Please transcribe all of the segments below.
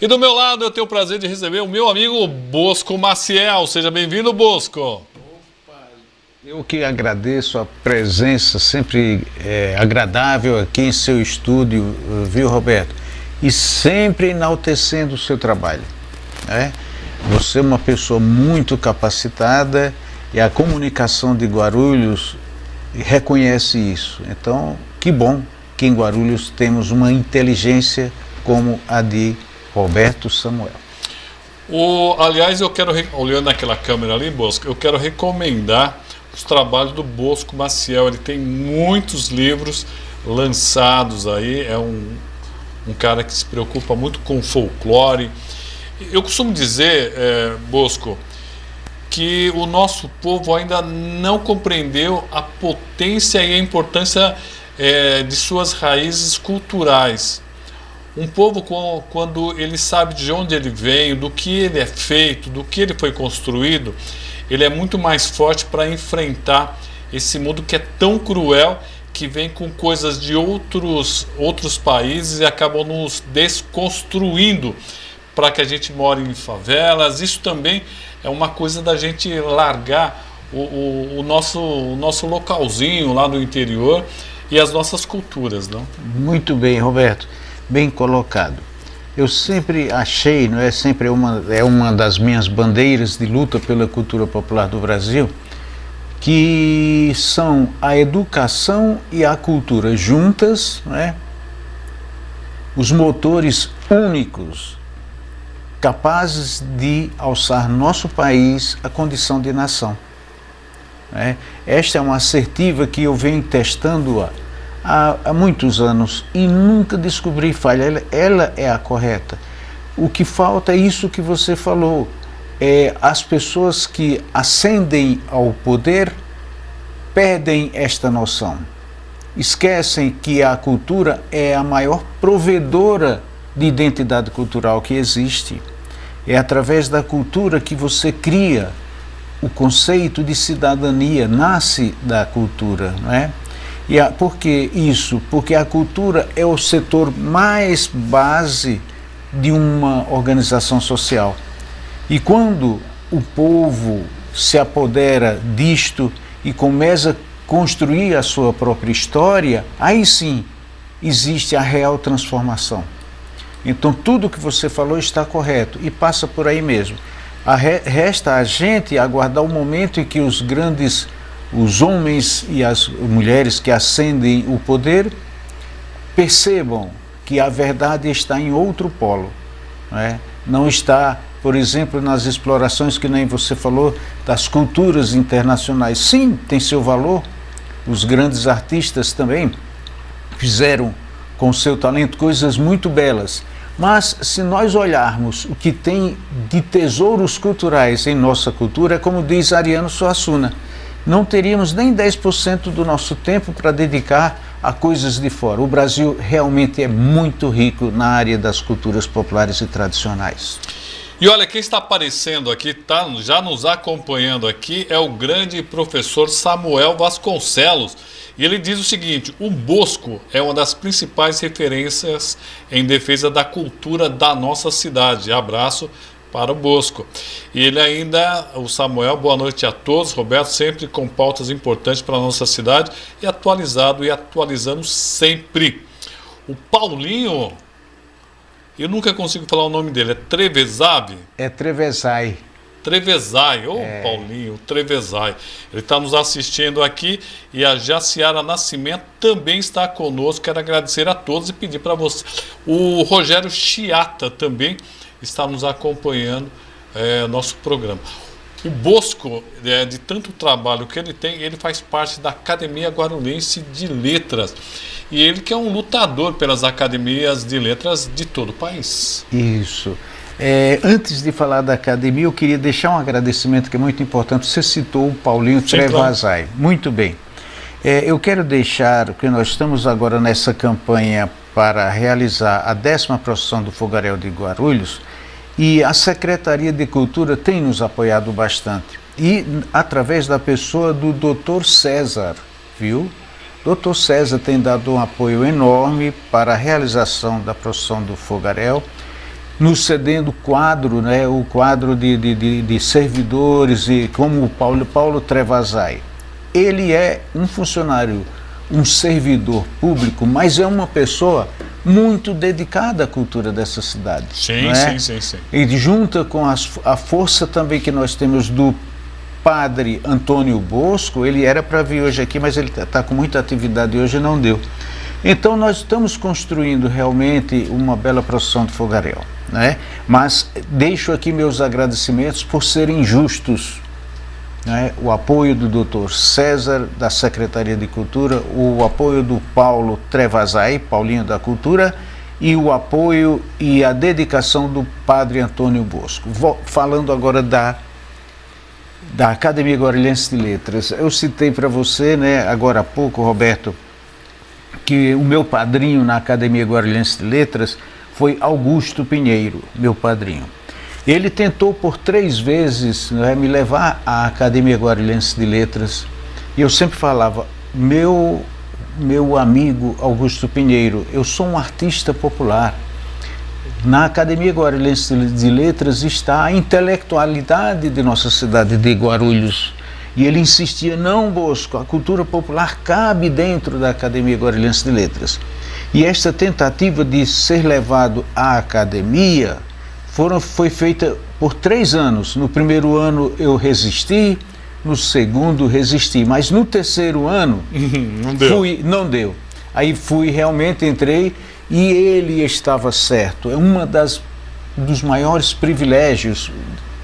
E do meu lado eu tenho o prazer de receber o meu amigo Bosco Maciel. Seja bem-vindo, Bosco. Eu que agradeço a presença sempre agradável aqui em seu estúdio, viu, Roberto? E sempre enaltecendo o seu trabalho, né? Você é uma pessoa muito capacitada e a comunicação de Guarulhos reconhece isso. Então, que bom que em Guarulhos temos uma inteligência como a de Roberto Samuel. Aliás, eu quero, olhando naquela câmera ali, Bosco, eu quero recomendar os trabalhos do Bosco Maciel. Ele tem muitos livros lançados aí, é um cara que se preocupa muito com folclore. Eu costumo dizer, Bosco, que o nosso povo ainda não compreendeu a potência e a importância de suas raízes culturais. Um povo, quando ele sabe de onde ele veio, do que ele é feito, do que ele foi construído, ele é muito mais forte para enfrentar esse mundo que é tão cruel, que vem com coisas de outros países e acabam nos desconstruindo para que a gente more em favelas. Isso também é uma coisa da gente largar o nosso localzinho lá no interior e as nossas culturas, não? Muito bem, Roberto, bem colocado. Eu sempre achei, não é, sempre uma das minhas bandeiras de luta pela cultura popular do Brasil, que são a educação e a cultura juntas, não é? Os motores únicos capazes de alçar nosso país à condição de nação. Esta é uma assertiva que eu venho testando há muitos anos e nunca descobri falha. Ela é a correta. O que falta é isso que você falou. As pessoas que ascendem ao poder perdem esta noção. Esquecem que a cultura é a maior provedora de identidade cultural que existe. É através da cultura que você cria o conceito de cidadania, nasce da cultura, não é? Por que isso? Porque a cultura é o setor mais base de uma organização social. E quando o povo se apodera disto e começa a construir a sua própria história, aí sim existe a real transformação. Então tudo que você falou está correto e passa por aí mesmo. Resta a gente aguardar o momento em que os homens e as mulheres que ascendem o poder percebam que a verdade está em outro polo, não é? Não está, por exemplo, nas explorações que nem você falou das culturas internacionais. Sim, tem seu valor. Os grandes artistas também fizeram com seu talento coisas muito belas. Mas se nós olharmos o que tem de tesouros culturais em nossa cultura, é como diz Ariano Suassuna, não teríamos nem 10% do nosso tempo para dedicar a coisas de fora. O Brasil realmente é muito rico na área das culturas populares e tradicionais. E olha, quem está aparecendo aqui, já nos acompanhando aqui, é o grande professor Samuel Vasconcelos. E ele diz o seguinte: o Bosco é uma das principais referências em defesa da cultura da nossa cidade. Abraço para o Bosco. E ele ainda, o Samuel, boa noite a todos. Roberto, sempre com pautas importantes para a nossa cidade e atualizado e atualizando sempre. O Paulinho, eu nunca consigo falar o nome dele, é Trevezave? É Trevezai. Trevezai, Paulinho, Trevezai. Ele está nos assistindo aqui e a Jaciara Nascimento também está conosco. Quero agradecer a todos e pedir para você. O Rogério Chiata também está nos acompanhando nosso programa. O Bosco, de tanto trabalho que ele tem, ele faz parte da Academia Guarulhense de Letras. E ele que é um lutador pelas academias de letras de todo o país. Isso. Antes de falar da academia, eu queria deixar um agradecimento que é muito importante. Você citou o Paulinho Trevezai. Claro. Muito bem. Eu quero deixar que nós estamos agora nessa campanha para realizar a 10ª procissão do Fogaréu de Guarulhos e a Secretaria de Cultura tem nos apoiado bastante. E através da pessoa do Dr. César, viu? Dr. César tem dado um apoio enorme para a realização da procissão do Fogaréu. nos cedendo quadro, né, o quadro de servidores, e como o Paulo Trevazai. Ele é um funcionário, um servidor público, mas é uma pessoa muito dedicada à cultura dessa cidade. Sim, né? sim. E junta com a força também que nós temos do padre Antônio Bosco. Ele era para vir hoje aqui, mas ele está com muita atividade hoje e não deu. Então nós estamos construindo realmente uma bela procissão de fogaréu, né? Mas deixo aqui meus agradecimentos por serem justos, né? O apoio do Dr. César, da Secretaria de Cultura, o apoio do Paulo Trevazai, Paulinho da Cultura, e o apoio e a dedicação do padre Antônio Bosco. Falando agora da Academia Guarulhense de Letras, eu citei para você, né, agora há pouco, Roberto, que o meu padrinho na Academia Guarulhense de Letras foi Augusto Pinheiro, meu padrinho. Ele tentou por 3 vezes, né, me levar à Academia Guarulhense de Letras, e eu sempre falava: meu amigo Augusto Pinheiro, eu sou um artista popular. Na Academia Guarulhense de Letras está a intelectualidade de nossa cidade de Guarulhos. E ele insistia: não, Bosco, a cultura popular cabe dentro da Academia Guarulhense de Letras. E esta tentativa de ser levado à academia foi feita por 3 anos. No primeiro ano eu resisti, no segundo resisti, mas no terceiro ano não deu. Aí realmente entrei, e ele estava certo. É dos maiores privilégios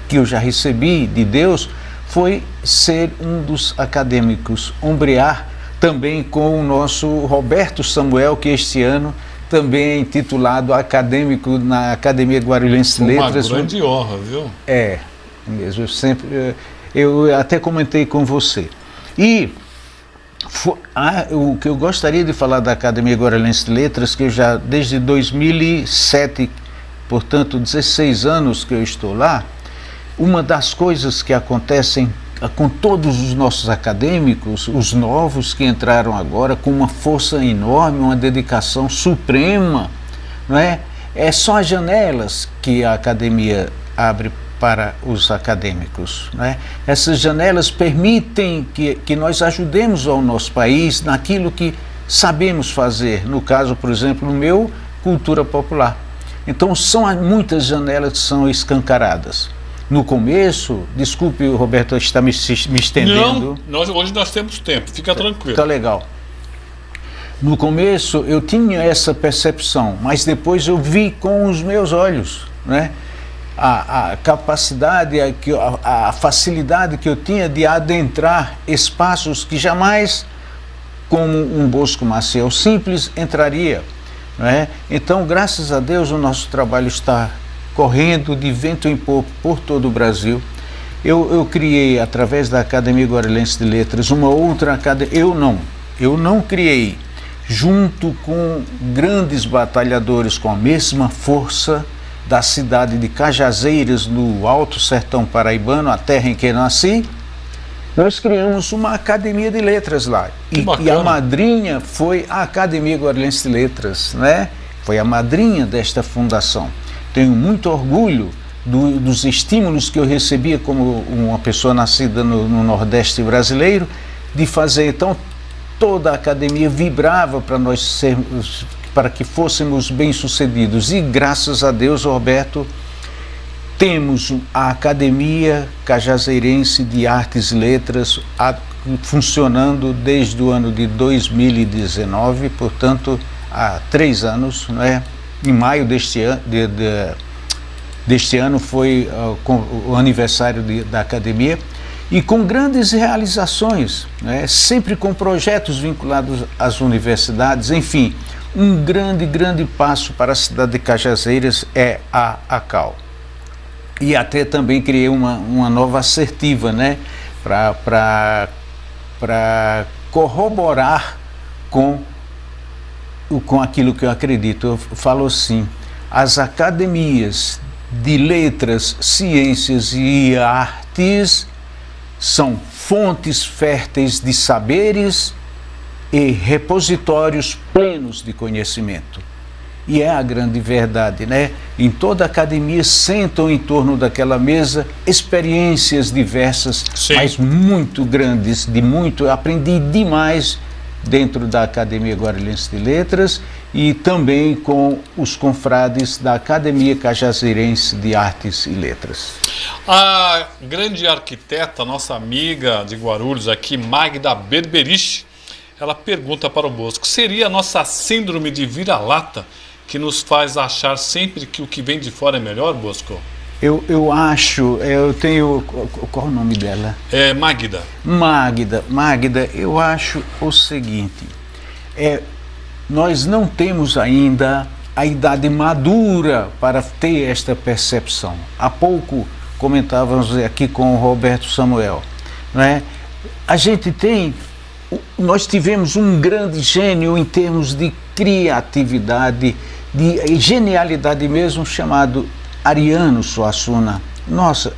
que eu já recebi de Deus, foi ser um dos acadêmicos, ombrear também com o nosso Roberto Samuel, que este ano também é intitulado acadêmico na Academia Guarulhense de Letras. Uma grande honra, viu? É, mesmo, eu até comentei com você. E o que eu gostaria de falar da Academia Guarulhense de Letras, que eu já desde 2007, portanto 16 anos que eu estou lá, uma das coisas que acontecem com todos os nossos acadêmicos, os novos que entraram agora, com uma força enorme, uma dedicação suprema, não é? É só as janelas que a academia abre para os acadêmicos, não é? Essas janelas permitem que nós ajudemos ao nosso país naquilo que sabemos fazer. No caso, por exemplo, no meu, cultura popular. Então são muitas janelas que são escancaradas. No começo, desculpe, Roberto, está me estendendo. Não, hoje nós temos tempo, fica tranquilo. Tá legal. No começo eu tinha essa percepção, mas depois eu vi com os meus olhos, né? A capacidade, a facilidade que eu tinha de adentrar espaços que jamais, como um Bosco Maciel simples, entraria, né? Então, graças a Deus, o nosso trabalho está correndo de vento em popa por todo o Brasil. Eu criei, através da Academia Guarulhense de Letras, uma outra academia. Eu não criei, junto com grandes batalhadores com a mesma força da cidade de Cajazeiras, no Alto Sertão Paraibano, a terra em que nasci. Nós criamos uma Academia de Letras lá. E a madrinha foi a Academia Guarulhense de Letras, né? Foi a madrinha desta fundação. Tenho muito orgulho dos estímulos que eu recebia como uma pessoa nascida no Nordeste brasileiro, de fazer. Então toda a academia vibrava para que fôssemos bem-sucedidos. E graças a Deus, Roberto, temos a Academia Cajazeirense de Artes e Letras funcionando desde o ano de 2019, portanto há 3 anos, não é? Em maio deste ano foi o aniversário da academia, e com grandes realizações, né? Sempre com projetos vinculados às universidades. Enfim, um grande passo para a cidade de Cajazeiras é a ACAL. E até também criei uma nova assertiva, né? Para corroborar com aquilo que eu acredito. Eu falo assim: as academias de letras, ciências e artes são fontes férteis de saberes e repositórios plenos de conhecimento. E é a grande verdade, né? Em toda a academia sentam em torno daquela mesa experiências diversas, Sim. mas muito grandes, eu aprendi demais dentro da Academia Guarulhense de Letras e também com os confrades da Academia Cajazeirense de Artes e Letras. A grande arquiteta, nossa amiga de Guarulhos aqui, Magda Berberich, ela pergunta para o Bosco: seria a nossa síndrome de vira-lata que nos faz achar sempre que o que vem de fora é melhor, Bosco? Eu acho, eu tenho, qual é o nome dela? É Magda. Magda, eu acho o seguinte, nós não temos ainda a idade madura para ter esta percepção. Há pouco comentávamos aqui com o Roberto Samuel, não é? Nós tivemos um grande gênio em termos de criatividade, de genialidade mesmo, chamado Ariano Suassuna. Nossa,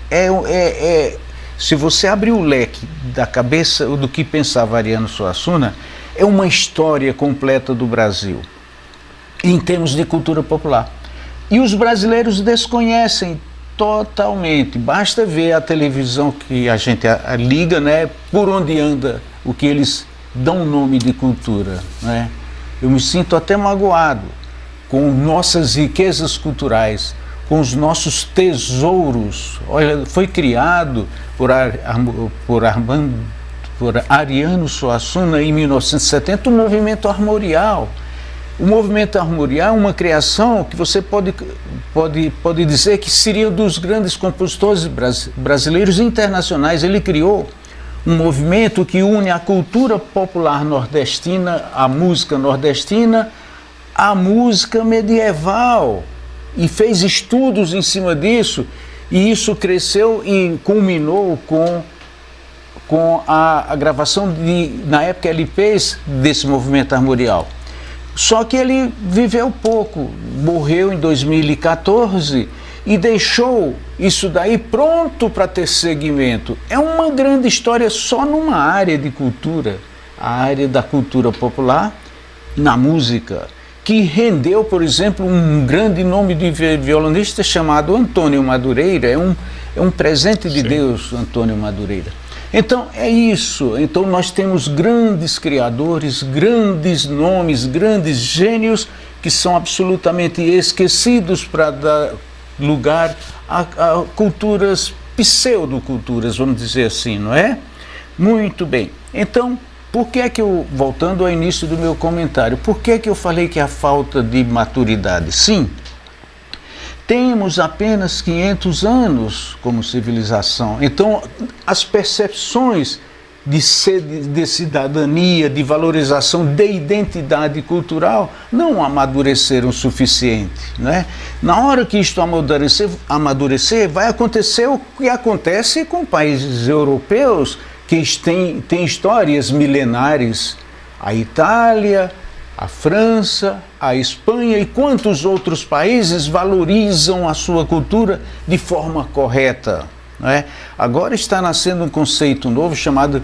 se você abrir o leque da cabeça do que pensava Ariano Suassuna, é uma história completa do Brasil, em termos de cultura popular. E os brasileiros desconhecem totalmente. Basta ver a televisão que a gente liga, né, por onde anda o que eles dão nome de cultura, né? Eu me sinto até magoado com nossas riquezas culturais, com os nossos tesouros. Olha, foi criado por Ariano Suassuna em 1970 o movimento armorial. O movimento armorial é uma criação que você pode dizer que seria um dos grandes compositores brasileiros e internacionais. Ele criou um movimento que une a cultura popular nordestina, a música nordestina, a música medieval, e fez estudos em cima disso, e isso cresceu e culminou com a gravação na época, LPs desse movimento armorial. Só que ele viveu pouco, morreu em 2014 e deixou isso daí pronto para ter segmento. É uma grande história só numa área de cultura, a área da cultura popular, na música, que rendeu, por exemplo, um grande nome de violonista chamado Antônio Madureira. É um presente de Deus, Antônio Madureira. Então é isso. Então nós temos grandes criadores, grandes nomes, grandes gênios que são absolutamente esquecidos para dar lugar a culturas, pseudoculturas, vamos dizer assim, não é? Muito bem. Então, por que é que voltando ao início do meu comentário, por que é que eu falei que a falta de maturidade? Sim, temos apenas 500 anos como civilização, então as percepções de cidadania, de valorização, de identidade cultural não amadureceram o suficiente, né? Na hora que isto amadurecer, vai acontecer o que acontece com países europeus que têm histórias milenares, a Itália, a França, a Espanha e quantos outros países valorizam a sua cultura de forma correta, não é? Agora está nascendo um conceito novo chamado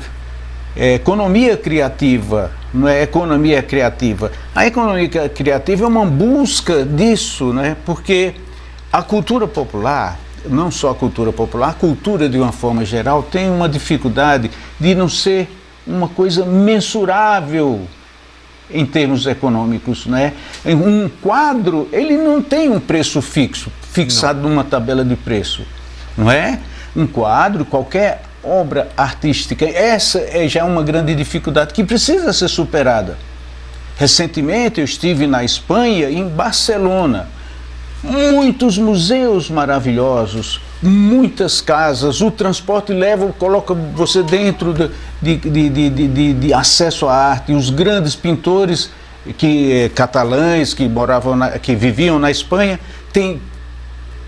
economia criativa, não é? Economia criativa. A economia criativa é uma busca disso, né? Porque a cultura popular, não só a cultura popular, a cultura de uma forma geral tem uma dificuldade de não ser uma coisa mensurável em termos econômicos, né? Um quadro, ele não tem um preço fixado numa tabela de preço, não é? Um quadro, qualquer obra artística, essa já é uma grande dificuldade que precisa ser superada. Recentemente eu estive na Espanha, em Barcelona, muitos museus maravilhosos, muitas casas, o transporte coloca você dentro de acesso à arte. Os grandes pintores catalães que viviam na Espanha têm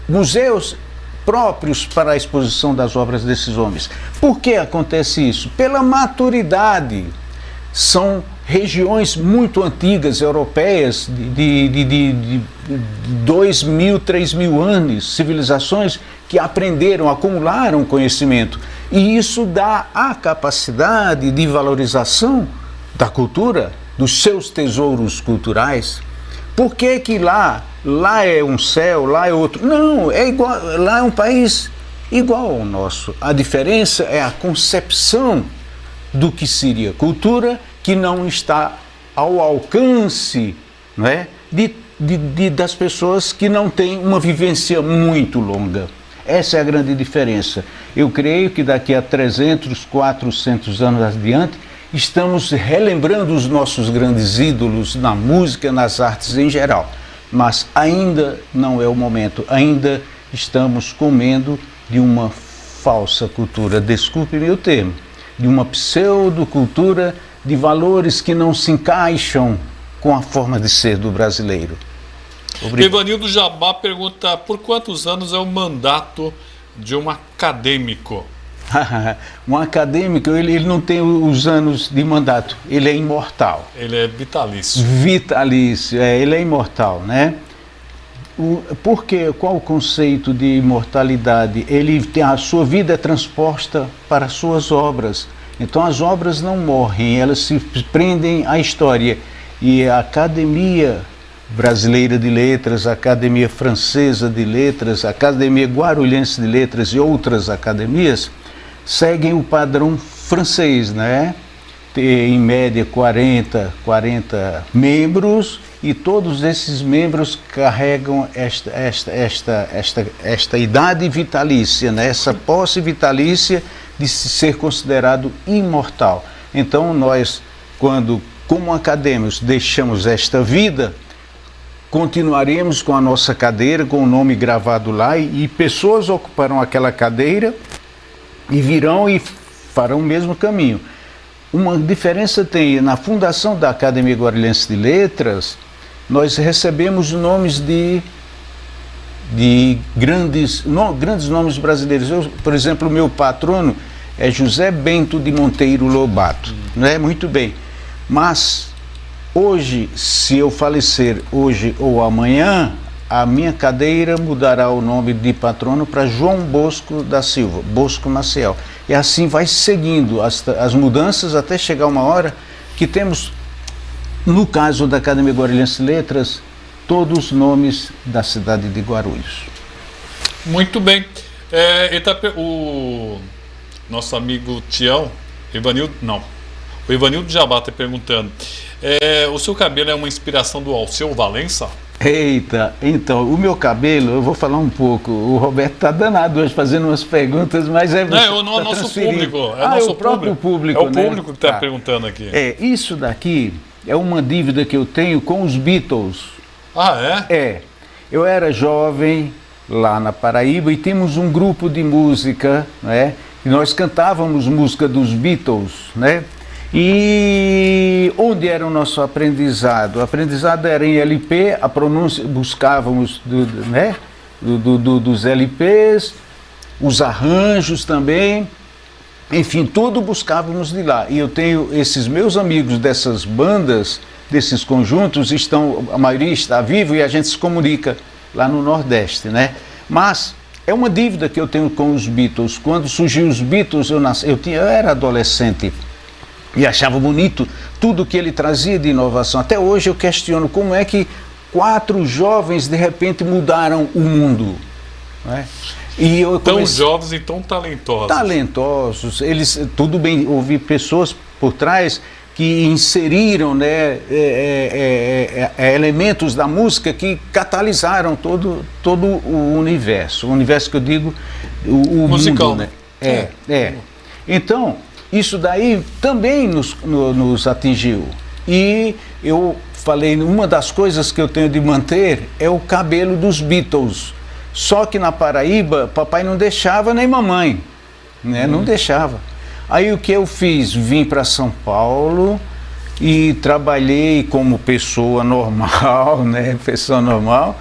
museus próprios para a exposição das obras desses homens. Por que acontece isso? Pela maturidade. São regiões muito antigas, europeias, de 2.000, 3.000 anos, civilizações que aprenderam, acumularam conhecimento. E isso dá a capacidade de valorização da cultura, dos seus tesouros culturais. Por que que lá é um céu, lá é outro? Não, é igual, lá é um país igual ao nosso. A diferença é a concepção do que seria cultura, que não está ao alcance, não é, das pessoas que não têm uma vivência muito longa. Essa é a grande diferença. Eu creio que daqui a 300, 400 anos adiante, estamos relembrando os nossos grandes ídolos na música, nas artes em geral. Mas ainda não é o momento, ainda estamos comendo de uma falsa cultura, desculpe-me o termo, de uma pseudocultura de valores que não se encaixam com a forma de ser do brasileiro. Obrigado. Evanildo Jabá pergunta: por quantos anos é o mandato de um acadêmico? Um acadêmico, ele não tem os anos de mandato, ele é imortal. Ele é vitalício. Vitalício, ele é imortal, né? Porque qual o conceito de imortalidade? A sua vida é transposta para as suas obras. Então as obras não morrem, elas se prendem à história. E a Academia Brasileira de Letras, a Academia Francesa de Letras, a Academia Guarulhense de Letras e outras academias seguem o padrão francês, né? Tem, em média 40 membros, e todos esses membros carregam esta idade vitalícia, né? Essa posse vitalícia de ser considerado imortal. Então nós, quando como acadêmicos deixamos esta vida, continuaremos com a nossa cadeira, com o nome gravado lá, e pessoas ocuparão aquela cadeira e virão e farão o mesmo caminho. Uma diferença tem, na fundação da Academia Guarulhense de Letras, nós recebemos nomes de grandes nomes brasileiros. Por exemplo, o meu patrono é José Bento de Monteiro Lobato, não é? Muito bem. Mas hoje, se eu falecer hoje ou amanhã, a minha cadeira mudará o nome de patrono para João Bosco da Silva, Bosco Maciel. E assim vai seguindo as mudanças até chegar uma hora que temos, no caso da Academia Guarulhense de Letras, todos os nomes da cidade de Guarulhos. Muito bem. O nosso amigo Tião, o Evanildo Jabá está perguntando: o seu cabelo é uma inspiração do Alceu Valença? Eita, então, o meu cabelo, eu vou falar um pouco. O Roberto está danado hoje fazendo umas perguntas, mas é você. Não é nosso público. É o próprio público. É o público, né, que está perguntando aqui. Isso daqui é uma dívida que eu tenho com os Beatles. Ah, é? Eu era jovem lá na Paraíba e tínhamos um grupo de música, né? E nós cantávamos música dos Beatles, né? E onde era o nosso aprendizado? O aprendizado era em LP, a pronúncia, buscávamos dos LPs, os arranjos também, enfim, tudo buscávamos de lá. E eu tenho esses meus amigos dessas bandas, desses conjuntos, a maioria está vivo e a gente se comunica lá no Nordeste, né? Mas é uma dívida que eu tenho com os Beatles. Quando surgiu os Beatles, eu era adolescente e achava bonito tudo que ele trazia de inovação. Até hoje eu questiono como é que 4 jovens de repente mudaram o mundo, né? E tão jovens e tão talentosos. Talentosos, eles, tudo bem, houve pessoas por trás que inseriram, né, elementos da música que catalisaram todo o universo que eu digo, o musical, mundo, né? Então, isso daí também nos atingiu. E eu falei, uma das coisas que eu tenho de manter é o cabelo dos Beatles. Só que na Paraíba, papai não deixava nem mamãe, né? Não deixava. Aí o que eu fiz? Vim para São Paulo e trabalhei como pessoa normal, né? Pessoa normal.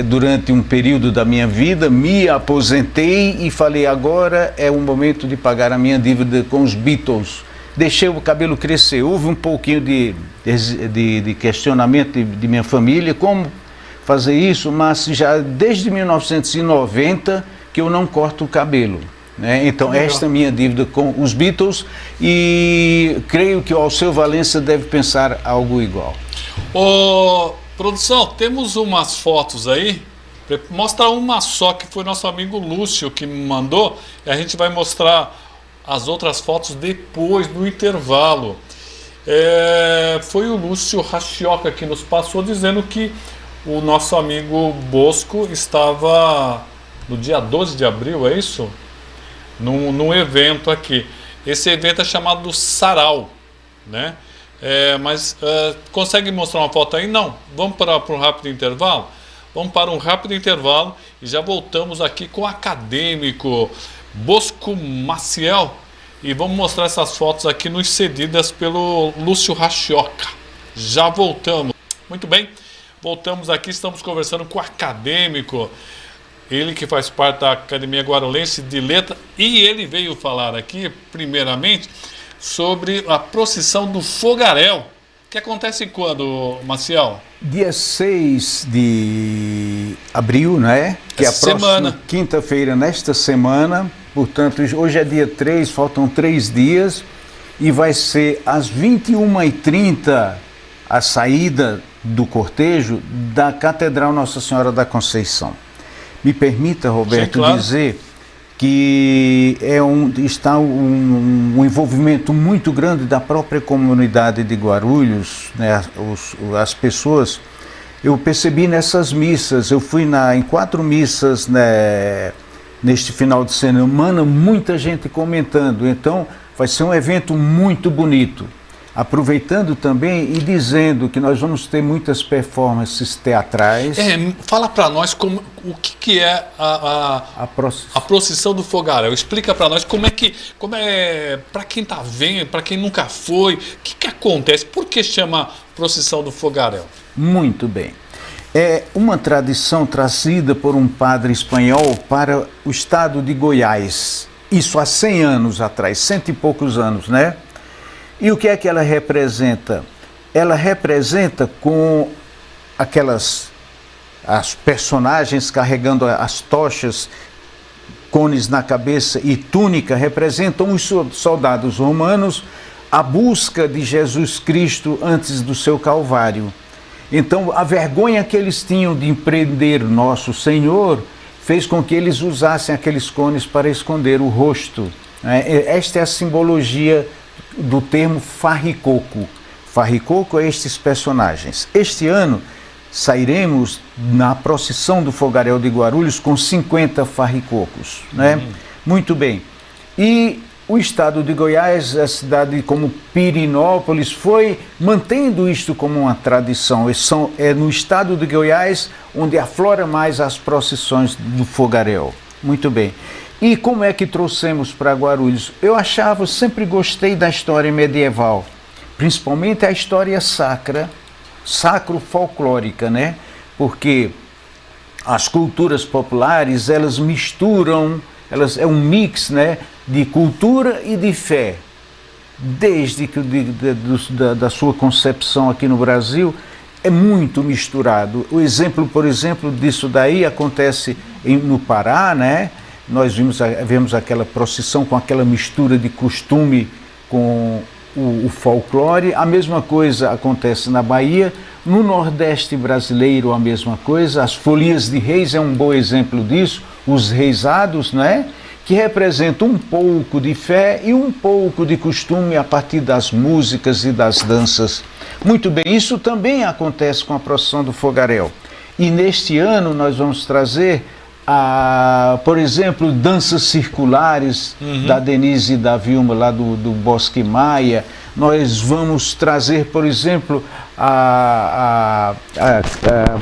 Durante um período da minha vida, me aposentei e falei, agora é o momento de pagar a minha dívida com os Beatles. Deixei o cabelo crescer. Houve um pouquinho de questionamento de minha família, como fazer isso, mas já desde 1990 que eu não corto o cabelo, né? Então esta é a minha dívida com os Beatles, e creio que o Alceu Valença deve pensar algo igual. Produção, temos umas fotos aí. Mostra uma só, que foi nosso amigo Lúcio que me mandou. E a gente vai mostrar as outras fotos depois, no intervalo. Foi o Lúcio Rachioca que nos passou, dizendo que o nosso amigo Bosco estava no dia 12 de abril, é isso? Num evento aqui. Esse evento é chamado Sarau, né? Mas consegue mostrar uma foto aí? Não. Vamos para um rápido intervalo? Vamos para um rápido intervalo e já voltamos aqui com o acadêmico Bosco Maciel e vamos mostrar essas fotos aqui nos cedidas pelo Lúcio Rachioca. Já voltamos. Muito bem, voltamos aqui, estamos conversando com o acadêmico, ele que faz parte da Academia Guarulhense de Letras, e ele veio falar aqui, primeiramente, sobre a procissão do Fogaréu, que acontece quando, Maciel? Dia 6 de abril, né? Que Essa é a próxima quinta-feira, nesta semana. Portanto, hoje é dia 3, faltam 3 dias. E vai ser às 21h30 a saída do cortejo da Catedral Nossa Senhora da Conceição. Me permita, Roberto, sim, claro, dizer que está um envolvimento muito grande da própria comunidade de Guarulhos, né, as pessoas. Eu percebi nessas missas, eu fui em 4 missas, né, neste final de semana, muita gente comentando. Então vai ser um evento muito bonito. Aproveitando também e dizendo que nós vamos ter muitas performances teatrais. Fala para nós o que é a procissão do Fogaréu. Explica para nós como é para quem está vendo, para quem nunca foi, o que acontece, por que chama procissão do Fogaréu? Muito bem. É uma tradição trazida por um padre espanhol para o estado de Goiás. Isso há 100 anos atrás, 100 e poucos anos, né? E o que é que ela representa? Ela representa com as personagens carregando as tochas, cones na cabeça e túnica, representam os soldados romanos a busca de Jesus Cristo antes do seu Calvário. Então, a vergonha que eles tinham de prender nosso Senhor fez com que eles usassem aqueles cones para esconder o rosto. Esta é a simbologia do termo farricoco. Farricoco é estes personagens. Este ano sairemos na procissão do Fogaréu de Guarulhos com 50 farricocos, né? Muito bem. E o estado de Goiás, a cidade como Pirinópolis, foi mantendo isto como uma tradição. É no estado de Goiás onde aflora mais as procissões do Fogaréu. Muito bem. E como é que trouxemos para Guarulhos? Eu sempre gostei da história medieval, principalmente a história sacro-folclórica, né? Porque as culturas populares, elas misturam, é um mix, né, de cultura e de fé. Desde que da sua concepção aqui no Brasil, é muito misturado. O exemplo, por exemplo, disso daí acontece no Pará, né? Nós vemos aquela procissão com aquela mistura de costume com o folclore. A mesma coisa acontece na Bahia. No Nordeste brasileiro, a mesma coisa. As folias de reis é um bom exemplo disso. Os reisados, né? Que representam um pouco de fé e um pouco de costume a partir das músicas e das danças. Muito bem, isso também acontece com a procissão do Fogaréu. E neste ano nós vamos trazer por exemplo, danças circulares da Denise e da Vilma, lá do Bosque Maia. Nós vamos trazer, por exemplo, a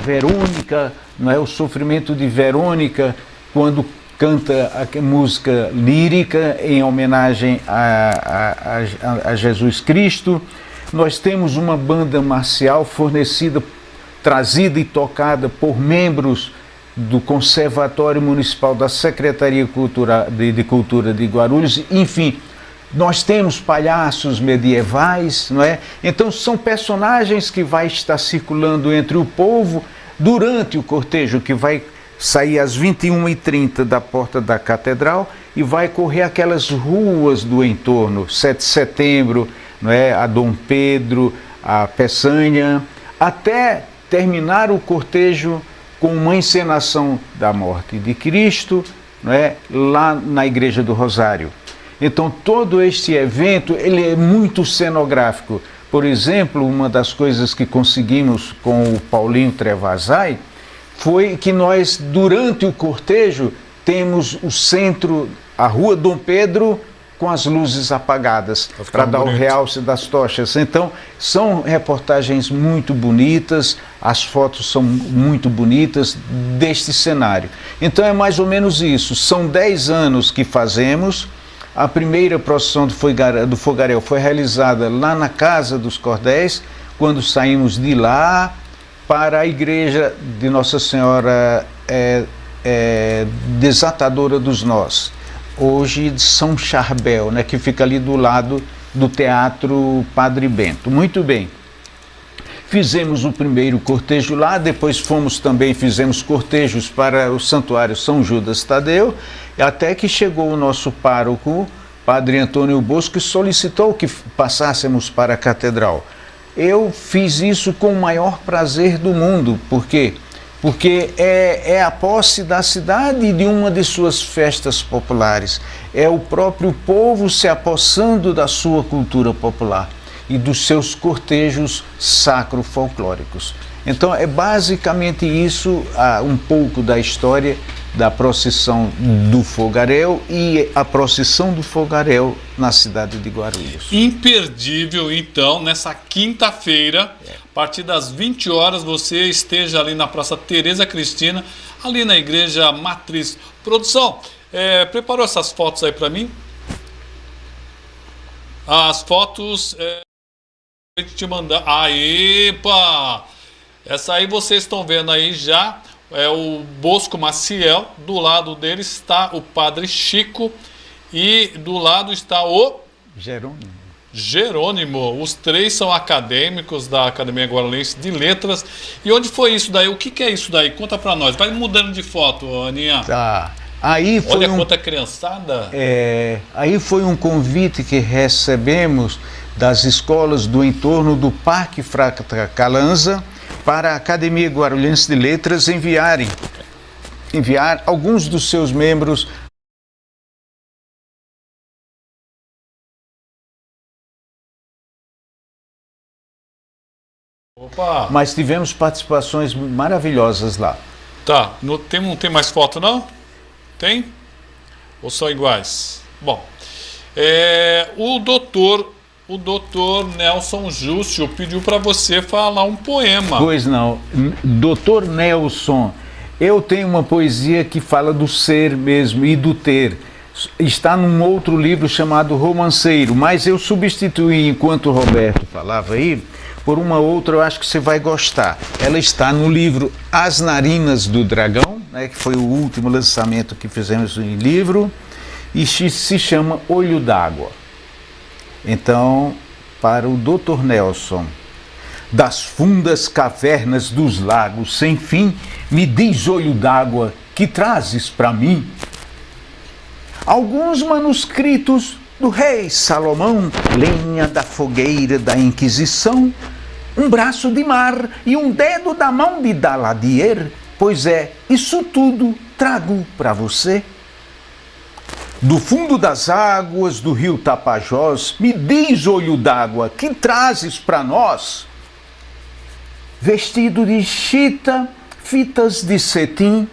Verônica, não é? O sofrimento de Verônica, quando canta a música lírica em homenagem a Jesus Cristo. Nós temos uma banda marcial trazida e tocada por membros do Conservatório Municipal da Secretaria de Cultura de Guarulhos. Enfim, nós temos palhaços medievais, não é? Então são personagens que vai estar circulando entre o povo durante o cortejo, que vai sair às 21h30 da porta da catedral e vai correr aquelas ruas do entorno, 7 de setembro, não é? A Dom Pedro, a Peçanha, até terminar o cortejo com uma encenação da morte de Cristo, não é? Lá na Igreja do Rosário. Então todo este evento ele é muito cenográfico. Por exemplo, uma das coisas que conseguimos com o Paulinho Trevazai foi que nós, durante o cortejo, temos o centro, a Rua Dom Pedro, com as luzes apagadas, para dar bonito o realce das tochas. Então, são reportagens muito bonitas, as fotos são muito bonitas deste cenário. Então, é mais ou menos isso. São 10 anos que fazemos. A primeira procissão do Fogaréu foi realizada lá na Casa dos Cordéis, quando saímos de lá para a igreja de Nossa Senhora Desatadora dos Nós, hoje São Charbel, né, que fica ali do lado do Teatro Padre Bento. Muito bem. Fizemos o primeiro cortejo lá, depois fizemos cortejos para o Santuário São Judas Tadeu, até que chegou o nosso pároco, Padre Antônio Bosco, e solicitou que passássemos para a Catedral. Eu fiz isso com o maior prazer do mundo. Por quê? Porque é a posse da cidade de uma de suas festas populares. É o próprio povo se apossando da sua cultura popular e dos seus cortejos sacro-folclóricos. Então é basicamente isso, um pouco da história da procissão do Fogaréu e a procissão do Fogaréu na cidade de Guarulhos. Imperdível, então, nessa quinta-feira, a partir das 20 horas, você esteja ali na Praça Tereza Cristina, ali na Igreja Matriz. Produção, preparou essas fotos aí para mim? As fotos... te mandar. Epa! Essa aí vocês estão vendo aí já é o Bosco Maciel, do lado dele está o Padre Chico e do lado está o Jerônimo. Os três são acadêmicos da Academia Guarulhense de Letras. E onde foi isso daí? O que é isso daí? Conta pra nós. Vai mudando de foto, Aninha. Tá. Aí foi olha quanta criançada. Aí foi um convite que recebemos das escolas do entorno do Parque Fracta Calanza para a Academia Guarulhense de Letras enviar alguns dos seus membros. Opa! Mas tivemos participações maravilhosas lá. Tá, não tem mais foto não? Tem? Ou são iguais? Bom, o doutor Nelson Júcio pediu para você falar um poema. Pois não, doutor Nelson, eu tenho uma poesia que fala do ser mesmo e do ter. Está num outro livro chamado Romanceiro, mas eu substituí, enquanto o Roberto falava aí, por uma outra, eu acho que você vai gostar. Ela está no livro As Narinas do Dragão, né, que foi o último lançamento que fizemos em livro, e se chama Olho d'Água. Então, para o Dr. Nelson, das fundas cavernas dos lagos sem fim, me diz, olho d'água, que trazes para mim? Alguns manuscritos do rei Salomão, lenha da fogueira da Inquisição, um braço de mar e um dedo da mão de Daladier, pois isso tudo trago para você. Do fundo das águas do rio Tapajós, me diz, olho d'água, que trazes para nós? Vestido de chita, fitas de cetim,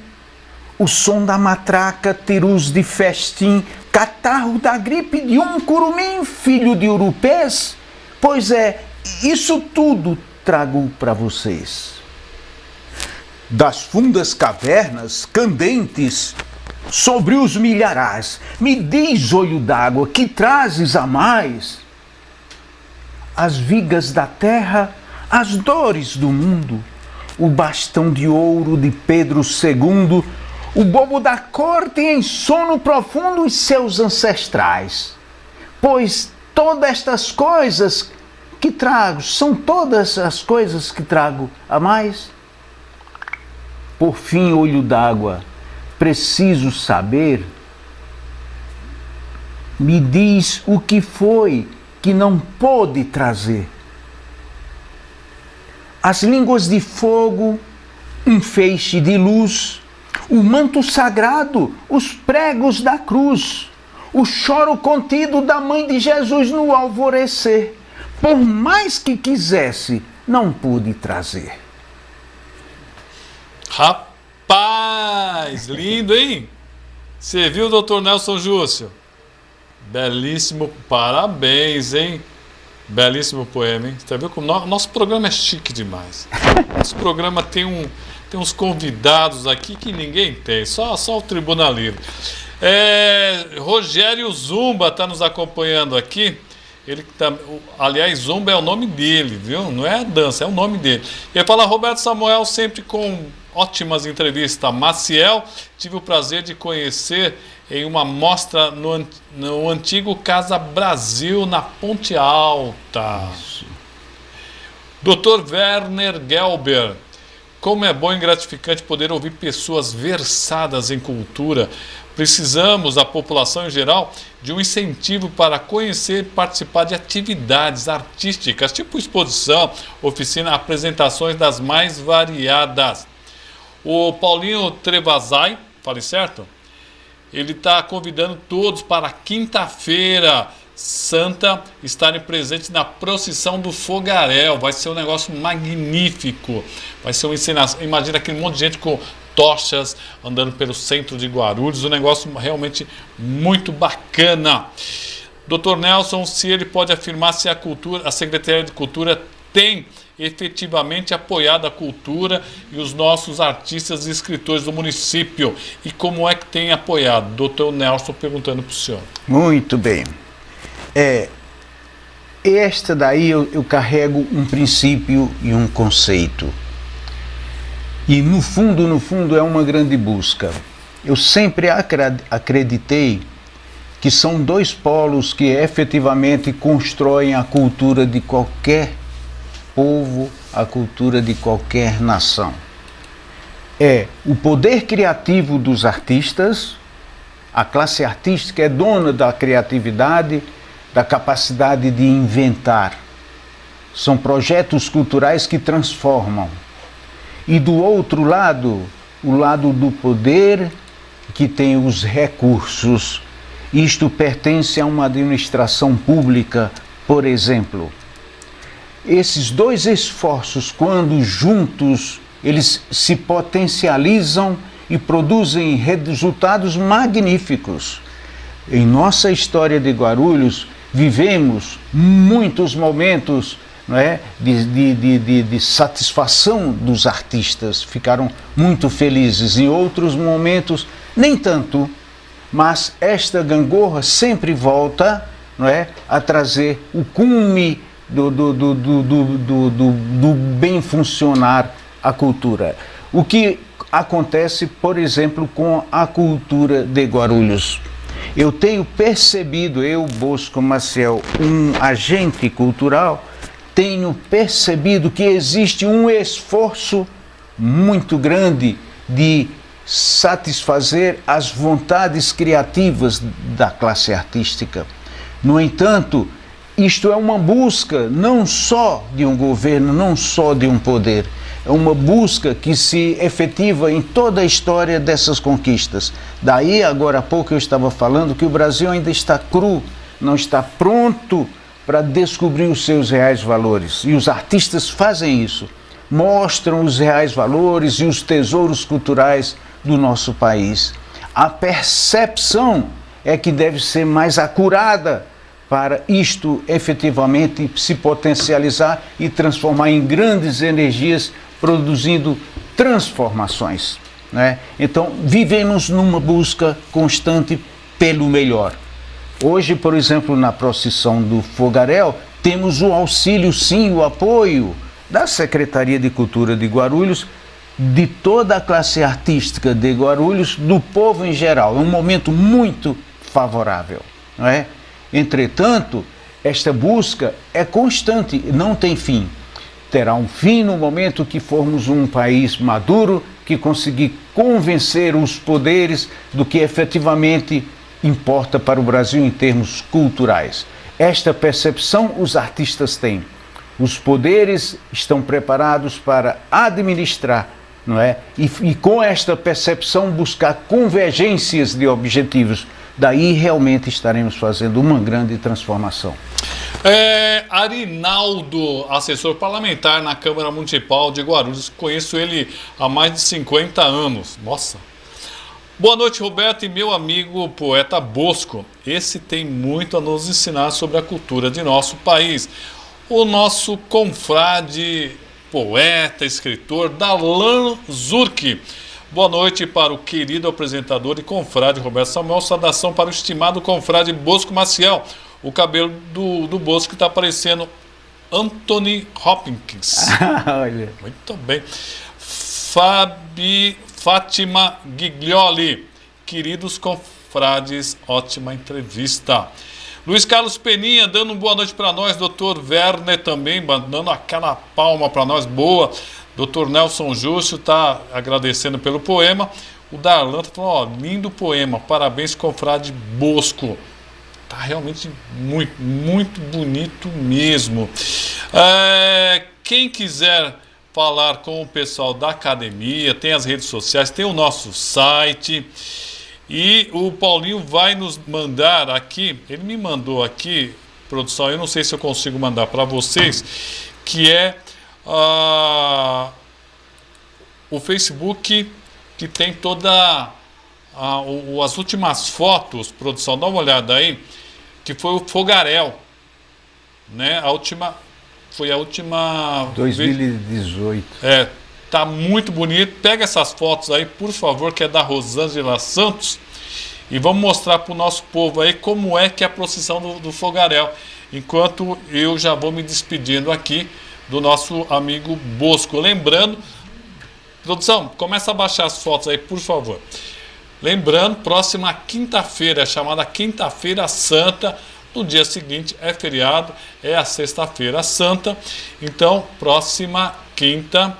o som da matraca, tirus de festim, catarro da gripe de um curumim, filho de urupês, pois isso tudo trago para vocês. Das fundas cavernas candentes, sobre os milharais, me diz, olho d'água, que trazes a mais? As vigas da terra, as dores do mundo, o bastão de ouro de Pedro II, o bobo da corte em sono profundo e seus ancestrais. Pois todas estas coisas que trago, são todas as coisas que trago a mais? Por fim, olho d'água, preciso saber, me diz o que foi que não pôde trazer. as línguas de fogo, um feixe de luz, o manto sagrado, os pregos da cruz, o choro contido da mãe de Jesus no alvorecer. Por mais que quisesse, não pude trazer. Rapaz, lindo, hein? Você viu, doutor Nelson Júcio? Belíssimo, parabéns, hein? Belíssimo poema, hein? Você viu como nosso programa é chique demais. Nosso programa tem uns convidados aqui que ninguém tem, só o Tribuna Livre. Rogério Zumba está nos acompanhando aqui. Ele tá, aliás, Zumba é o nome dele, viu? Não é a dança, é o nome dele. Ele fala: Roberto Samuel, sempre com ótimas entrevistas. Maciel, tive o prazer de conhecer em uma mostra no antigo Casa Brasil, na Ponte Alta. Isso. Dr. Werner Gelber, como é bom e gratificante poder ouvir pessoas versadas em cultura. Precisamos, a população em geral, de um incentivo para conhecer e participar de atividades artísticas, tipo exposição, oficina, apresentações das mais variadas. O Paulinho Trevazai, falei certo? Ele está convidando todos para quinta-feira santa estarem presentes na procissão do Fogaréu. Vai ser um negócio magnífico. Vai ser uma encenação. Imagina aquele monte de gente com tochas andando pelo centro de Guarulhos. Um negócio realmente muito bacana. Dr. Nelson, se ele pode afirmar se a Secretaria de Cultura tem efetivamente apoiado a cultura e os nossos artistas e escritores do município. E como é que tem apoiado? Dr. Nelson perguntando para o senhor. Muito bem. Esta daí eu carrego um princípio e um conceito. E no fundo é uma grande busca. Eu sempre acreditei que são dois polos que efetivamente constroem a cultura de qualquer povo, a cultura de qualquer nação. É o poder criativo dos artistas, a classe artística é dona da criatividade, da capacidade de inventar. São projetos culturais que transformam. E do outro lado, o lado do poder, que tem os recursos. Isto pertence a uma administração pública, por exemplo. Esses dois esforços, quando juntos, eles se potencializam e produzem resultados magníficos. Em nossa história de Guarulhos, vivemos muitos momentos, não é, de satisfação dos artistas, ficaram muito felizes. Em outros momentos, nem tanto, mas esta gangorra sempre volta, não é, a trazer o cume do bem funcionar a cultura. O que acontece, por exemplo, com a cultura de Guarulhos. Eu tenho percebido, Bosco Maciel, um agente cultural, tenho percebido que existe um esforço muito grande de satisfazer as vontades criativas da classe artística. No entanto, isto é uma busca não só de um governo, não só de um poder, é uma busca que se efetiva em toda a história dessas conquistas. Daí, agora há pouco eu estava falando que o Brasil ainda está cru, não está pronto para descobrir os seus reais valores. E os artistas fazem isso, mostram os reais valores e os tesouros culturais do nosso país. A percepção é que deve ser mais acurada para isto efetivamente se potencializar e transformar em grandes energias, produzindo transformações, né? Então, vivemos numa busca constante pelo melhor. Hoje, por exemplo, na procissão do Fogaréu, temos o auxílio, sim, o apoio da Secretaria de Cultura de Guarulhos, de toda a classe artística de Guarulhos, do povo em geral. É um momento muito favorável, não é? Entretanto, esta busca é constante, não tem fim. Terá um fim no momento que formos um país maduro, que conseguir convencer os poderes do que efetivamente importa para o Brasil em termos culturais. Esta percepção os artistas têm. Os poderes estão preparados para administrar, não é? E com esta percepção buscar convergências de objetivos. Daí realmente estaremos fazendo uma grande transformação. Arinaldo, assessor parlamentar na Câmara Municipal de Guarulhos. Conheço ele há mais de 50 anos. Nossa! Boa noite, Roberto, e meu amigo poeta Bosco. Esse tem muito a nos ensinar sobre a cultura de nosso país. O nosso confrade, poeta, escritor, Darlan Zurk. Boa noite para o querido apresentador e confrade Roberto Samuel. Saudação para o estimado confrade Bosco Maciel. O cabelo do Bosco está parecendo Anthony Hopkins. Olha. Muito bem. Fátima Giglioli. Queridos confrades, ótima entrevista. Luiz Carlos Peninha, dando uma boa noite para nós. Dr. Werner também, dando aquela palma para nós, boa. Dr. Nelson Júcio está agradecendo pelo poema. O Darlan está falando, ó, lindo poema, parabéns, confrade Bosco. Tá realmente muito, muito bonito mesmo. Quem quiser falar com o pessoal da academia, tem as redes sociais, tem o nosso site. E o Paulinho vai nos mandar aqui, ele me mandou aqui, produção, eu não sei se eu consigo mandar para vocês, que é o Facebook, que tem toda as últimas fotos, produção, dá uma olhada aí, que foi o Fogaréu, né? Foi a última 2018. Tá muito bonito. Pega essas fotos aí, por favor, que é da Rosângela Santos, e vamos mostrar para o nosso povo aí como é que é a procissão do Fogaréu. Enquanto eu já vou me despedindo aqui do nosso amigo Bosco. Lembrando, produção, começa a baixar as fotos aí, por favor. Lembrando, próxima quinta-feira, é chamada Quinta-feira Santa. No dia seguinte é feriado, é a Sexta-feira Santa. Então, próxima quinta,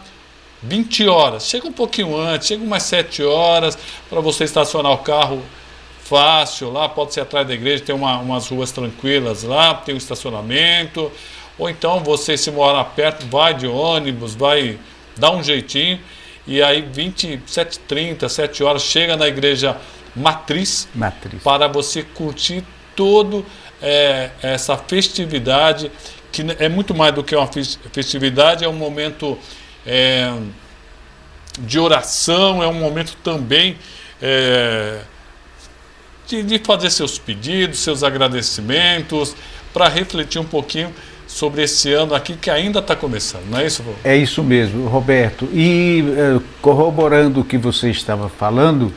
20 horas. Chega um pouquinho antes, chega umas 7 horas, para você estacionar o carro fácil lá. Pode ser atrás da igreja, tem umas ruas tranquilas lá, tem um estacionamento. Ou então, você, se morar perto, vai de ônibus, vai dar um jeitinho. E aí, 27h30, 7 horas, chega na igreja Matriz. Para você curtir todo essa festividade, que é muito mais do que uma festividade, é um momento de oração, é um momento também de fazer seus pedidos, seus agradecimentos, para refletir um pouquinho sobre esse ano aqui que ainda está começando, não é isso, Vô? É isso mesmo, Roberto. E corroborando o que você estava falando,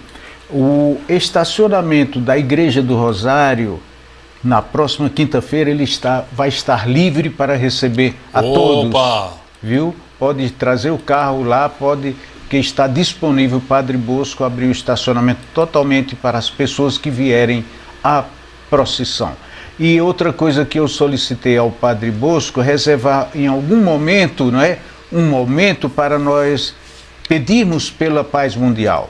o estacionamento da Igreja do Rosário, na próxima quinta-feira, vai estar livre para receber a todos. Viu? Pode trazer o carro lá, que está disponível. O Padre Bosco abriu o estacionamento totalmente para as pessoas que vierem à procissão. E outra coisa que eu solicitei ao Padre Bosco, reservar em algum momento, não é? Um momento para nós pedirmos pela paz mundial.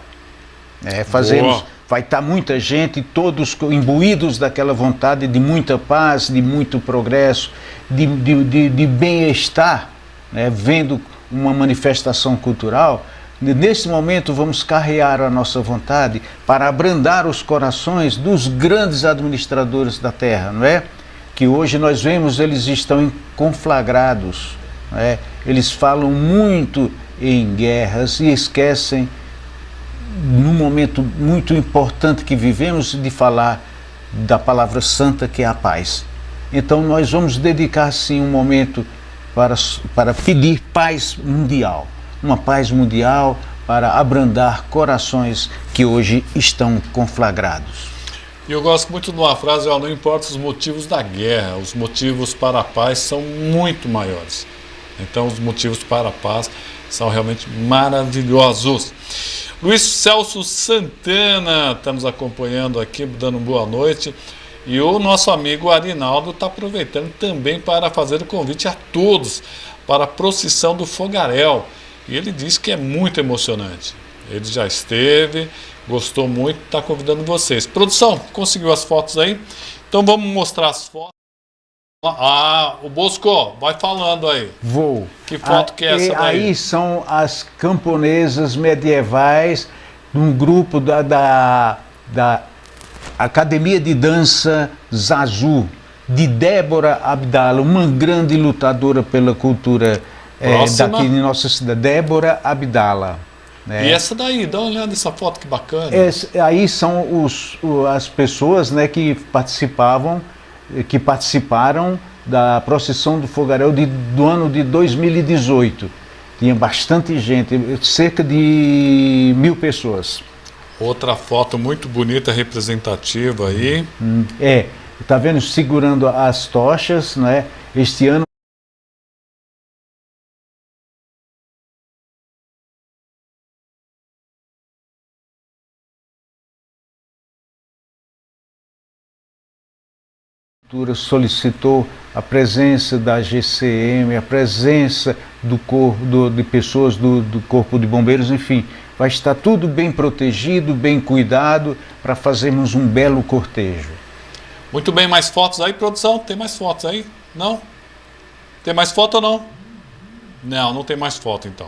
Vai estar muita gente, todos imbuídos daquela vontade de muita paz, de muito progresso, de bem-estar, né? Vendo uma manifestação cultural. Nesse momento vamos carregar a nossa vontade para abrandar os corações dos grandes administradores da terra, não é? Que hoje nós vemos, eles estão conflagrados, não é? Eles falam muito em guerras e esquecem, num momento muito importante que vivemos, de falar da palavra santa, que é a paz. Então nós vamos dedicar sim um momento para pedir paz mundial. Uma paz mundial para abrandar corações que hoje estão conflagrados. Eu gosto muito de uma frase, não importa os motivos da guerra, os motivos para a paz são muito maiores. Então os motivos para a paz são realmente maravilhosos. Luiz Celso Santana está nos acompanhando aqui, dando boa noite. E o nosso amigo Arinaldo está aproveitando também para fazer o convite a todos para a procissão do Fogaréu. E ele diz que é muito emocionante. Ele já esteve, gostou muito, está convidando vocês. Produção, conseguiu as fotos aí? Então vamos mostrar as fotos. Ah, o Bosco, vai falando aí. Vou. Que foto que é essa daí? Aí são as camponesas medievais, num grupo da Academia de Dança Zazu, de Débora Abdala, uma grande lutadora pela cultura daqui de nossa cidade, Débora Abdala. E essa daí, dá uma olhada nessa foto, que bacana. Aí são as pessoas, né, que participaram da procissão do fogaréu do ano de 2018. Tinha bastante gente, cerca de 1.000 pessoas. Outra foto muito bonita, representativa aí. Tá vendo, segurando as tochas, né? Este ano solicitou a presença da GCM, a presença de pessoas do Corpo de Bombeiros, enfim, vai estar tudo bem protegido, bem cuidado, para fazermos um belo cortejo. Muito bem, mais fotos aí, produção? Tem mais fotos aí? Não? Tem mais foto ou não? Não, não tem mais foto então.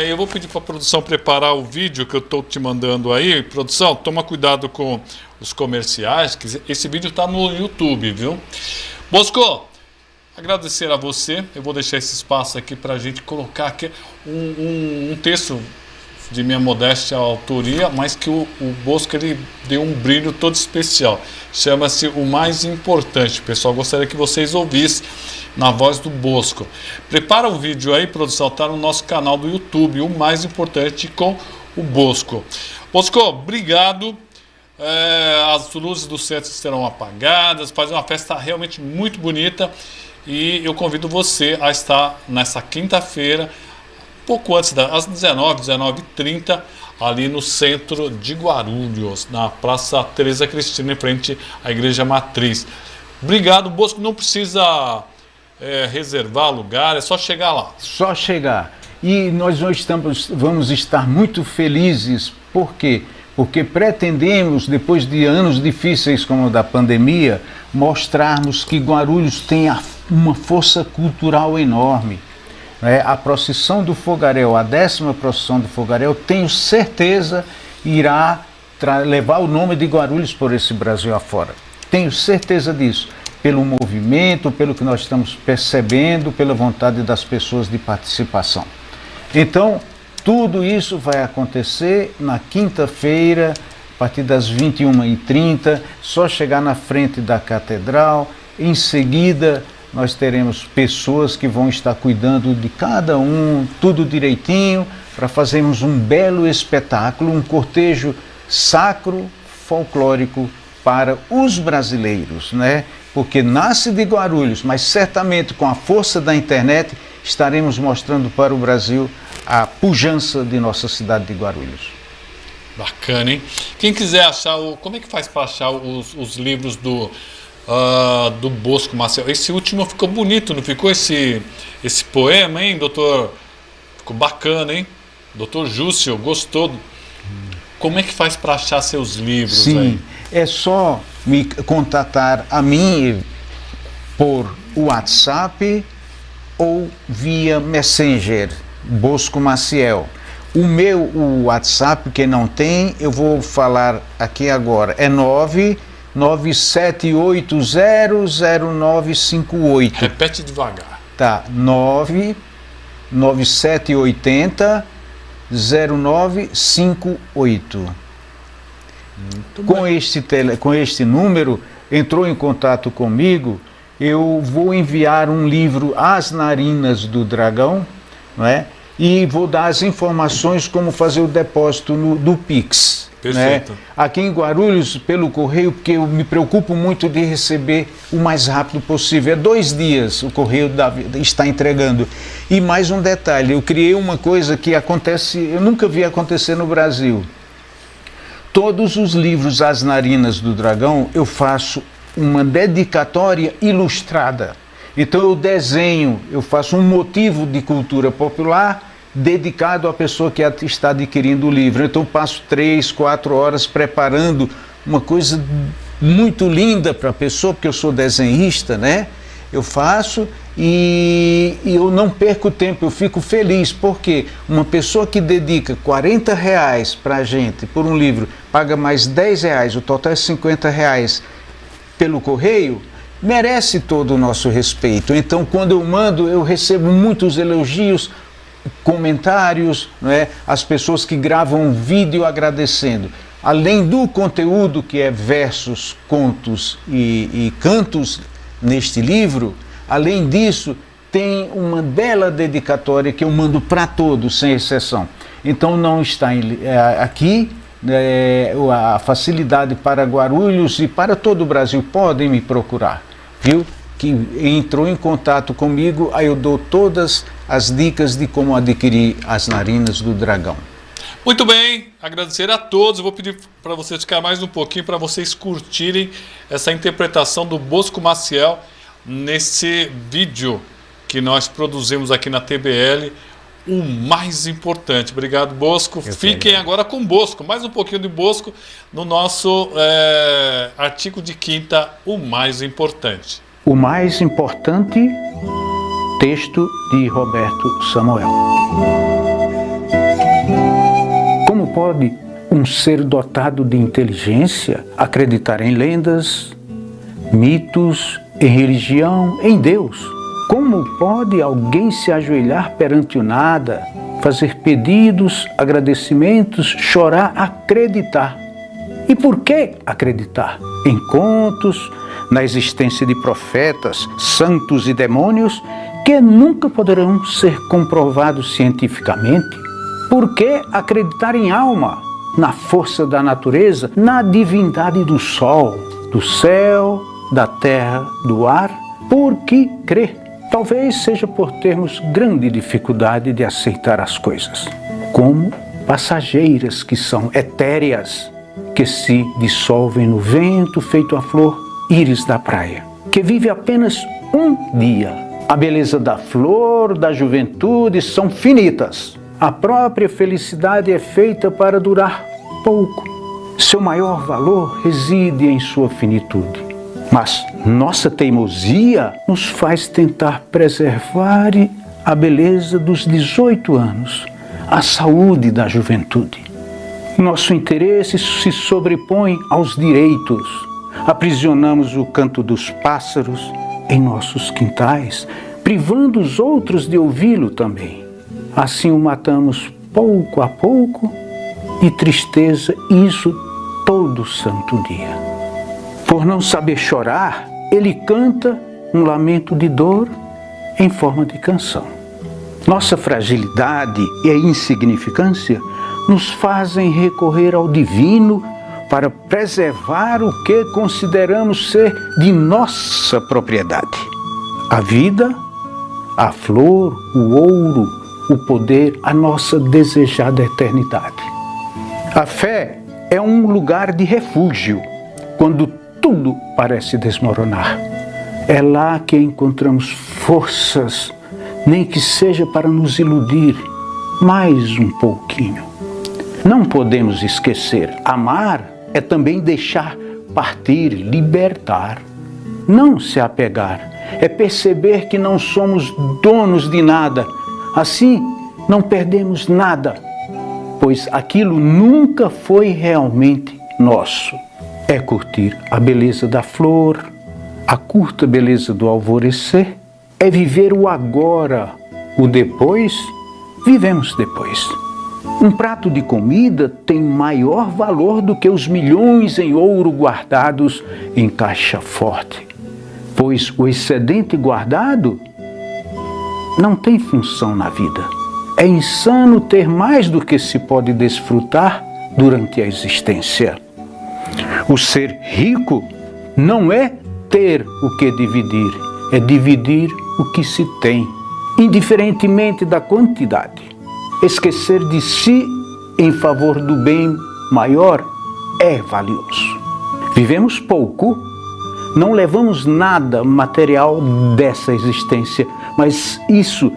Eu vou pedir para a produção preparar o vídeo que eu estou te mandando aí. Produção, toma cuidado com os comerciais, que esse vídeo está no YouTube, viu? Bosco, agradecer a você. Eu vou deixar esse espaço aqui para a gente colocar aqui um texto de minha modéstia autoria, mas que o Bosco ele deu um brilho todo especial. Chama-se O Mais Importante. Pessoal, gostaria que vocês ouvissem na voz do Bosco. Prepara o vídeo aí, produção, tá no nosso canal do YouTube, O Mais Importante com o Bosco. Bosco, obrigado. As luzes do centro serão apagadas, fazer uma festa realmente muito bonita, e eu convido você a estar nessa quinta-feira, pouco antes às 19h30, ali no centro de Guarulhos, na Praça Teresa Cristina, em frente à Igreja Matriz. Obrigado, Bosco. Não precisa reservar lugar, é só chegar lá. Só chegar. E nós vamos estar muito felizes. Por quê? Porque pretendemos, depois de anos difíceis como o da pandemia, mostrarmos que Guarulhos tem uma força cultural enorme. A procissão do fogaréu, a 10ª procissão do fogaréu, tenho certeza irá levar o nome de Guarulhos por esse Brasil afora. Tenho certeza disso, pelo movimento, pelo que nós estamos percebendo, pela vontade das pessoas de participação. Então, tudo isso vai acontecer na quinta-feira, a partir das 21h30, só chegar na frente da catedral. Em seguida, nós teremos pessoas que vão estar cuidando de cada um, tudo direitinho, para fazermos um belo espetáculo, um cortejo sacro, folclórico para os brasileiros, né? Porque nasce de Guarulhos, mas certamente com a força da internet estaremos mostrando para o Brasil a pujança de nossa cidade de Guarulhos. Bacana, hein? Quem quiser achar, como é que faz para achar os livros do Bosco Maciel? Esse último ficou bonito, não ficou esse poema, hein, doutor? Ficou bacana, hein? Doutor Júcio, gostou? Como é que faz para achar seus livros? Sim, aí? É só me contatar a mim por WhatsApp ou via Messenger, Bosco Maciel. O meu WhatsApp, que não tem, eu vou falar aqui agora, é 997800958. Repete devagar. Tá, 997800958. Com este número, entrou em contato comigo, eu vou enviar um livro, As Narinas do Dragão, não é? E vou dar as informações como fazer o depósito do Pix. Perfeito. Né? Aqui em Guarulhos, pelo correio, porque eu me preocupo muito de receber o mais rápido possível. É 2 dias o correio está entregando. E mais um detalhe, eu criei uma coisa que acontece, eu nunca vi acontecer no Brasil. Todos os livros As Narinas do Dragão, eu faço uma dedicatória ilustrada. Então eu desenho, eu faço um motivo de cultura popular dedicado à pessoa que está adquirindo o livro. Então eu passo 3, 4 horas preparando uma coisa muito linda para a pessoa, porque eu sou desenhista, né? Eu faço e eu não perco tempo, eu fico feliz, porque uma pessoa que dedica R$40 para a gente por um livro, paga mais R$10, o total é R$50 pelo correio, merece todo o nosso respeito. Então, quando eu mando, eu recebo muitos elogios, comentários, né? As pessoas que gravam um vídeo agradecendo. Além do conteúdo que é versos, contos e cantos neste livro, além disso, tem uma bela dedicatória que eu mando para todos, sem exceção. Então não está aqui a facilidade para Guarulhos e para todo o Brasil, podem me procurar, viu? Que entrou em contato comigo, aí eu dou todas as dicas de como adquirir as narinas do dragão. Muito bem, agradecer a todos. Eu vou pedir para vocês ficar mais um pouquinho para vocês curtirem essa interpretação do Bosco Maciel nesse vídeo que nós produzimos aqui na TBL, o mais importante. Obrigado, Bosco. Fiquem agora com Bosco, mais um pouquinho de Bosco no nosso artigo de quinta, o mais importante. O mais importante, texto de Roberto Samuel. Como pode um ser dotado de inteligência acreditar em lendas, mitos, em religião, em Deus? Como pode alguém se ajoelhar perante o nada, fazer pedidos, agradecimentos, chorar, acreditar? E por que acreditar? Em contos, na existência de profetas, santos e demônios que nunca poderão ser comprovados cientificamente? Por que acreditar em alma, na força da natureza, na divindade do sol, do céu, da terra, do ar? Por que crer? Talvez seja por termos grande dificuldade de aceitar as coisas como passageiras, que são etéreas, que se dissolvem no vento feito a flor íris da praia, que vive apenas um dia. A beleza da flor, da juventude são finitas. A própria felicidade é feita para durar pouco. Seu maior valor reside em sua finitude. Mas nossa teimosia nos faz tentar preservar a beleza dos 18 anos, a saúde da juventude. Nosso interesse se sobrepõe aos direitos. Aprisionamos o canto dos pássaros em nossos quintais, privando os outros de ouvi-lo também. Assim o matamos pouco a pouco, de tristeza, isso todo santo dia. Por não saber chorar, ele canta um lamento de dor em forma de canção. Nossa fragilidade e a insignificância nos fazem recorrer ao divino para preservar o que consideramos ser de nossa propriedade. A vida, a flor, o ouro, o poder, a nossa desejada eternidade. A fé é um lugar de refúgio quando tudo parece desmoronar. É lá que encontramos forças, nem que seja para nos iludir mais um pouquinho. Não podemos esquecer, amar é também deixar partir, libertar. Não se apegar, é perceber que não somos donos de nada. Assim, não perdemos nada, pois aquilo nunca foi realmente nosso. É curtir a beleza da flor, a curta beleza do alvorecer, é viver o agora, o depois, vivemos depois. Um prato de comida tem maior valor do que os milhões em ouro guardados em caixa forte, pois o excedente guardado não tem função na vida. É insano ter mais do que se pode desfrutar durante a existência. O ser rico não é ter o que dividir, é dividir o que se tem, indiferentemente da quantidade. Esquecer de si em favor do bem maior é valioso. Vivemos pouco, não levamos nada material dessa existência, mas isso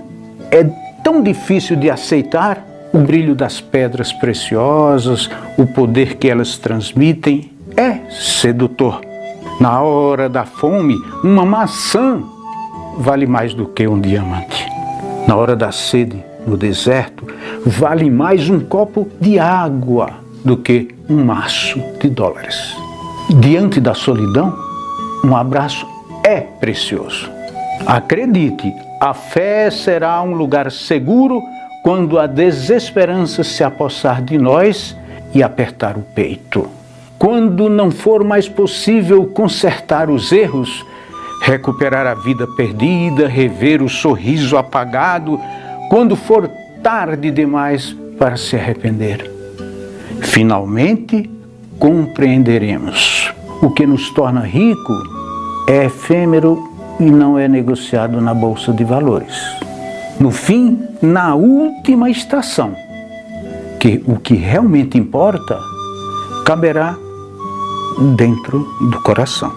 é tão difícil de aceitar. O brilho das pedras preciosas, o poder que elas transmitem é sedutor. Na hora da fome, uma maçã vale mais do que um diamante. Na hora da sede, no deserto, vale mais um copo de água do que um maço de dólares. Diante da solidão, um abraço é precioso. Acredite, a fé será um lugar seguro quando a desesperança se apossar de nós e apertar o peito. Quando não for mais possível consertar os erros, recuperar a vida perdida, rever o sorriso apagado, quando for tarde demais para se arrepender. Finalmente, compreenderemos. O que nos torna rico é efêmero e não é negociado na Bolsa de Valores. No fim, na última estação, que o que realmente importa caberá dentro do coração.